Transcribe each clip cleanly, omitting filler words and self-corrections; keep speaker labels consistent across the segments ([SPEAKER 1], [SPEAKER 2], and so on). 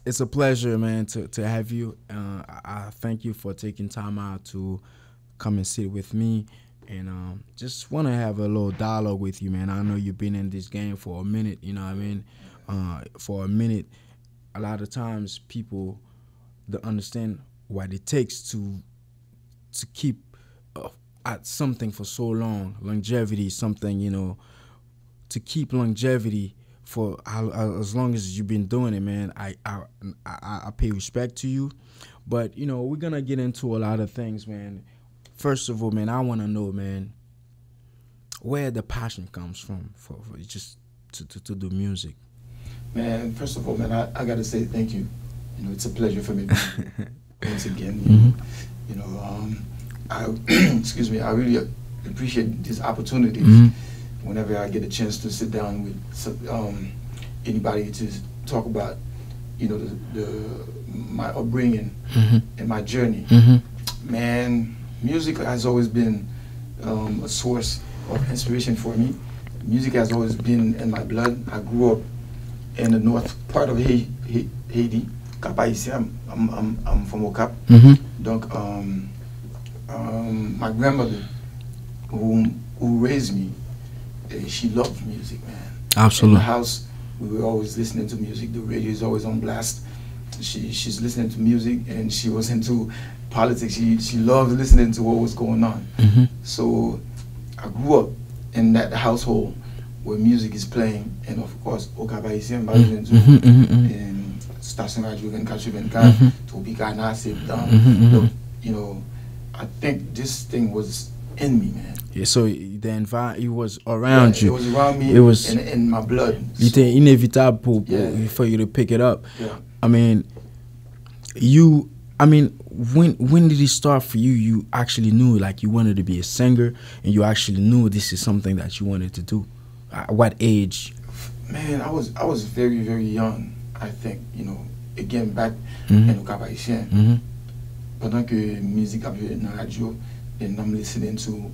[SPEAKER 1] it's a pleasure, man, to have you. I thank you for taking time out to come and sit with me, and just want to have a little dialogue with you, man. I know you've been in this game for a minute. You know what I mean? For a minute, a lot of times people don't understand what it takes to keep at something for so long. Longevity, something, to keep longevity for as long as you've been doing it, man. I pay respect to you, but we're gonna get into a lot of things, man. First of all, man, I want to know, man, where the passion comes from for just to do music.
[SPEAKER 2] Man, first of all, man, I gotta say thank you. It's a pleasure for me once again. I excuse me. I really appreciate this opportunity. Whenever I get a chance to sit down with anybody to talk about, my upbringing and my journey. Man, music has always been a source of inspiration for me. Music has always been in my blood. I grew up in the north part of Haiti, Cap Haïtien. I'm from Okap. Donc, my grandmother, who raised me, she loved music, man.
[SPEAKER 1] Absolutely.
[SPEAKER 2] In the house, we were always listening to music. The radio is always on blast. She's listening to music, and she was into politics. She loved listening to what was going on. So I grew up in that household where music is playing, and of course, Okap Haïtien, and Station Radio 24/24, Tropicana, Septembre. I think this thing was in me, man.
[SPEAKER 1] Yeah, so the environment, it was around you.
[SPEAKER 2] It was around me.
[SPEAKER 1] It was
[SPEAKER 2] in my blood.
[SPEAKER 1] It's inevitable for you to pick it up.
[SPEAKER 2] Yeah.
[SPEAKER 1] I mean, when did it start for you? You actually knew, like, you wanted to be a singer, and you actually knew this is something that you wanted to do. At what age?
[SPEAKER 2] Man, I was very, very young. I think, again, back in Okap Haïtien. Pendant que musique a joué dans la radio, and I'm listening to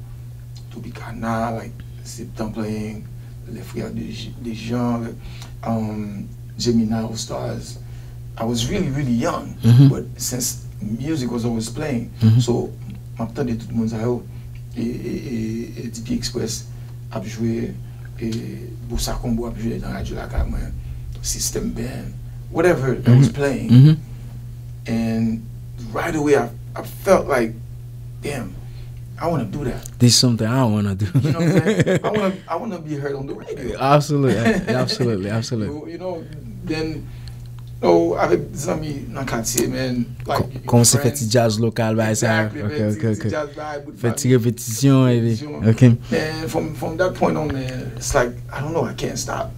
[SPEAKER 2] Tropicana, like Septembre playing, Les Frères des Gens, Gemini All Stars. I was really, really young, but since music was always playing, so m'attendais tout le monde ça et DP Express a joué et Bossa Combo a joué dans la radio là, System Band, whatever that was playing, and right away I felt like, damn, I want to do that.
[SPEAKER 1] This is something I want to do.
[SPEAKER 2] You know what I'm saying? I want to be heard on the radio.
[SPEAKER 1] Absolutely, absolutely.
[SPEAKER 2] Then, avec des amis dans le quartier, man. Like,
[SPEAKER 1] comment c'est fait jazz local, by ça? Okay. Fait répétition, okay.
[SPEAKER 2] And from that point on, man, it's like, I don't know, I can't stop.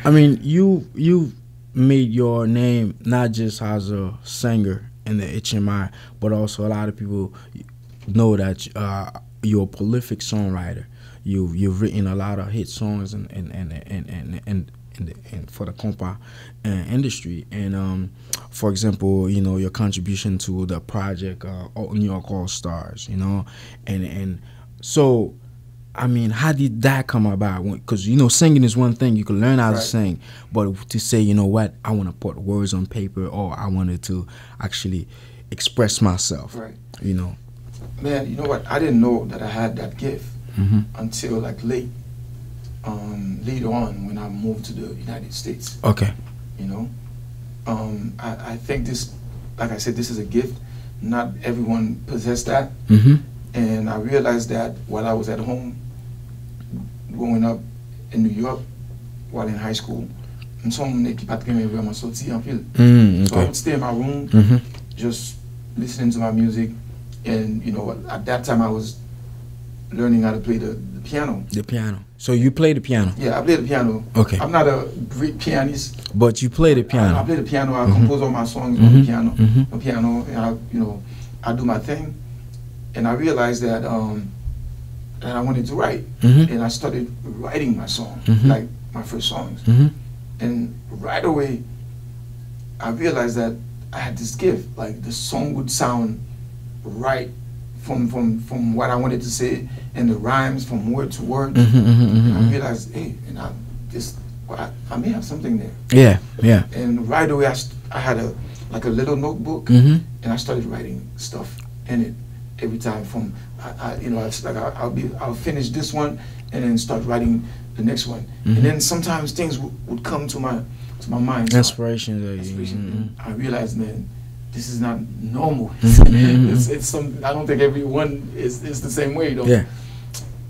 [SPEAKER 1] I mean, you made your name not just as a singer in the HMI, but also a lot of people know that you're a prolific songwriter. You've written a lot of hit songs and for the compa industry, and for example, your contribution to the project New York All Stars, and so. I mean, how did that come about? Because, singing is one thing. You can learn how to sing. But to say, you know what, I want to put words on paper, or I wanted to actually express myself,
[SPEAKER 2] Man, you know what? I didn't know that I had that gift until, like, later on when I moved to the United States.
[SPEAKER 1] Okay.
[SPEAKER 2] I think this, like I said, this is a gift. Not everyone possesses that. And I realized that while I was at home, growing up in New York, while in high school, so I would stay in my room, just listening to my music, and at that time I was learning how to play the piano.
[SPEAKER 1] The piano. So you play the piano?
[SPEAKER 2] Yeah, I play the piano.
[SPEAKER 1] Okay.
[SPEAKER 2] I'm not a great pianist,
[SPEAKER 1] but you play the piano.
[SPEAKER 2] I play the piano. I compose all my songs on the piano. The piano, and I do my thing. And I realized that I wanted to write, and I started writing my songs, like my first songs. And right away, I realized that I had this gift. Like, the song would sound right from what I wanted to say, and the rhymes from word to word. And I realized, hey, well, I may have something there.
[SPEAKER 1] Yeah, yeah.
[SPEAKER 2] And right away, I had a little notebook, and I started writing stuff in it every time. From it's like I'll finish this one and then start writing the next one, and then sometimes things would come to my mind.
[SPEAKER 1] Inspiration.
[SPEAKER 2] I realized, man, this is not normal. It's some. I don't think everyone is the same way, though.
[SPEAKER 1] Yeah.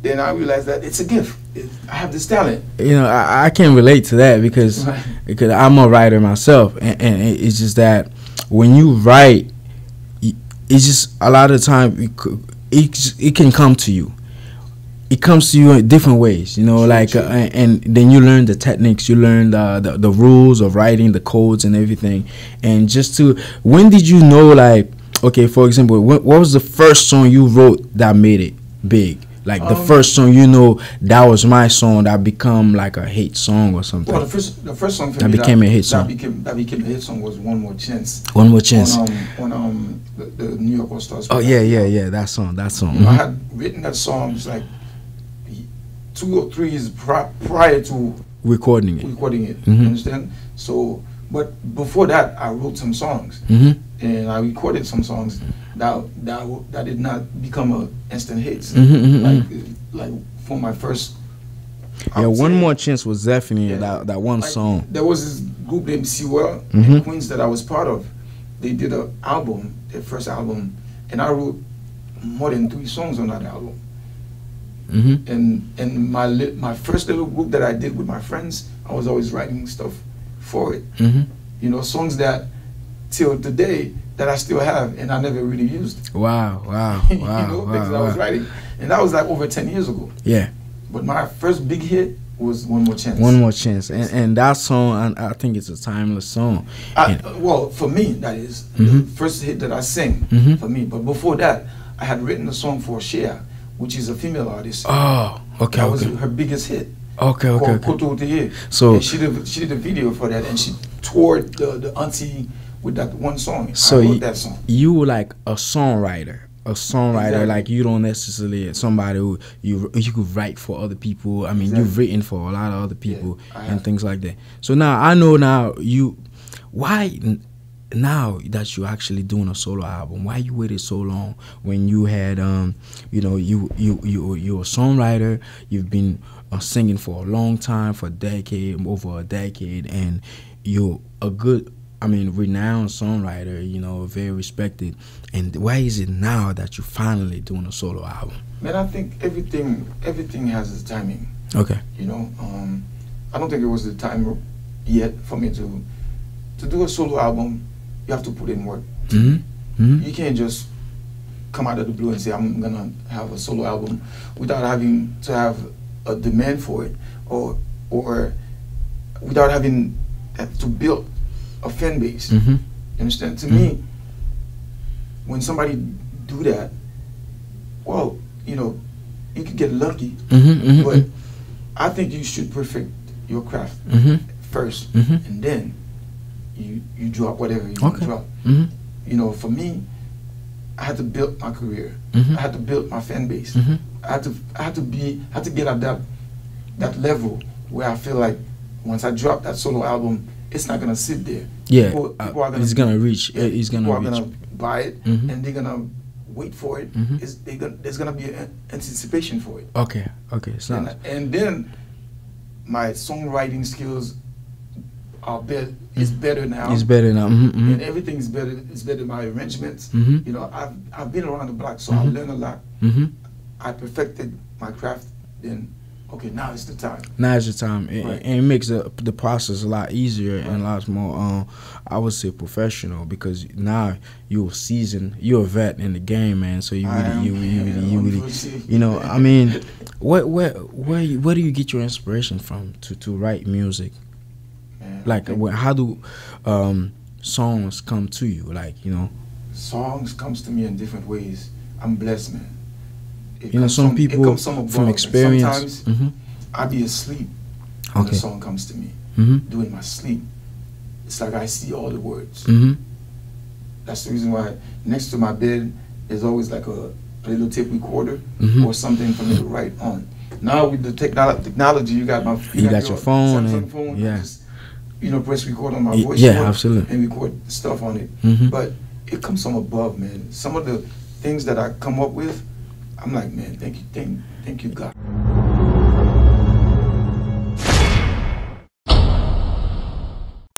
[SPEAKER 2] Then I realized that it's a gift. I have this talent.
[SPEAKER 1] I can relate to that because I'm a writer myself, and it's just that when you write, it's just a lot of the time it can come to you. It comes to you in different ways, and then you learn the techniques, you learn the rules of writing, the codes and everything. And when did you know, like, okay, for example, what was the first song you wrote that made it big? Like the first song, that was my song that become like a hit song or something.
[SPEAKER 2] Well, the first song for
[SPEAKER 1] that
[SPEAKER 2] me
[SPEAKER 1] became a hit song.
[SPEAKER 2] That became a hit song was "One More Chance."
[SPEAKER 1] One More Chance.
[SPEAKER 2] On the New York All Stars.
[SPEAKER 1] Oh yeah. That song.
[SPEAKER 2] I had written that song just like 2 or 3 years prior to
[SPEAKER 1] recording it.
[SPEAKER 2] You understand? So, but before that, I wrote some songs, and I recorded some songs that did not become a instant hits. Like for my first.
[SPEAKER 1] One More Chance was definitely that one song.
[SPEAKER 2] There was this group named Sewell in Queens that I was part of. They did an album, their first album, and I wrote more than 3 songs on that album. And my first little group that I did with my friends, I was always writing stuff for it. Songs that till today that I still have and I never really used.
[SPEAKER 1] Wow.
[SPEAKER 2] Things that I was writing, and that was like over 10 years ago.
[SPEAKER 1] Yeah.
[SPEAKER 2] But my first big hit was "One More Chance."
[SPEAKER 1] One More Chance, and that song, I think it's a timeless song.
[SPEAKER 2] Well, for me, that is the first hit that I sing for me. But before that, I had written a song for Shea, which is a female artist.
[SPEAKER 1] Oh, okay.
[SPEAKER 2] That was her biggest hit.
[SPEAKER 1] Okay.
[SPEAKER 2] So and she did a video for that, and she toured the auntie with that one song.
[SPEAKER 1] So
[SPEAKER 2] I wrote that song.
[SPEAKER 1] You were like a songwriter.
[SPEAKER 2] Exactly.
[SPEAKER 1] Like you don't necessarily somebody who you could write for other people. I mean, you've written for a lot of other people and things like that. So now I know why now that you're actually doing a solo album, why you waited so long when you had you're a songwriter, you've been singing for a long time, over a decade, and you're a good, renowned songwriter, very respected. And why is it now that you're finally doing a solo album?
[SPEAKER 2] Man, I think everything has its timing.
[SPEAKER 1] Okay.
[SPEAKER 2] I don't think it was the time yet for me to do a solo album. You have to put in work. You can't just come out of the blue and say, I'm gonna have a solo album without having to have a demand for it, or without having to build a fan base. You understand? To me, when somebody do that, well, you could get lucky, but I think you should perfect your craft first, and then you drop whatever you want to drop. For me, I had to build my career. I had to build my fan base. I had to get at that level where I feel like once I drop that solo album, it's not gonna sit there.
[SPEAKER 1] Yeah,
[SPEAKER 2] people are
[SPEAKER 1] it's gonna reach. It's gonna reach.
[SPEAKER 2] People are gonna buy it, and they're gonna wait for it. There's gonna be an anticipation for it.
[SPEAKER 1] Okay. So
[SPEAKER 2] and then my songwriting skills are better. It's better now.
[SPEAKER 1] It's better now.
[SPEAKER 2] And everything is better. It's better. My arrangements. I've been around the block, so I learned a lot. I perfected my craft. Then, okay, now it's the time.
[SPEAKER 1] Now it's the time, and it makes the process a lot easier and a lot more, I would say, professional, because now you're seasoned, you're a vet in the game, man. So you really, where do you get your inspiration from to write music? Like, how do songs come to you?
[SPEAKER 2] Songs comes to me in different ways. I'm blessed, man.
[SPEAKER 1] Some people from experience.
[SPEAKER 2] Sometimes I be asleep when the song comes to me. During my sleep, it's like I see all the words. That's the reason why next to my bed there's always like a little tape recorder or something for me to write on. Now with the technology, you got
[SPEAKER 1] your phone
[SPEAKER 2] Samsung
[SPEAKER 1] and
[SPEAKER 2] phone.
[SPEAKER 1] yeah.
[SPEAKER 2] Just, press record on my voice.
[SPEAKER 1] Yeah, absolutely.
[SPEAKER 2] And record stuff on it. But it comes from above, man. Some of the things that I come up with, I'm like, man, thank you, God.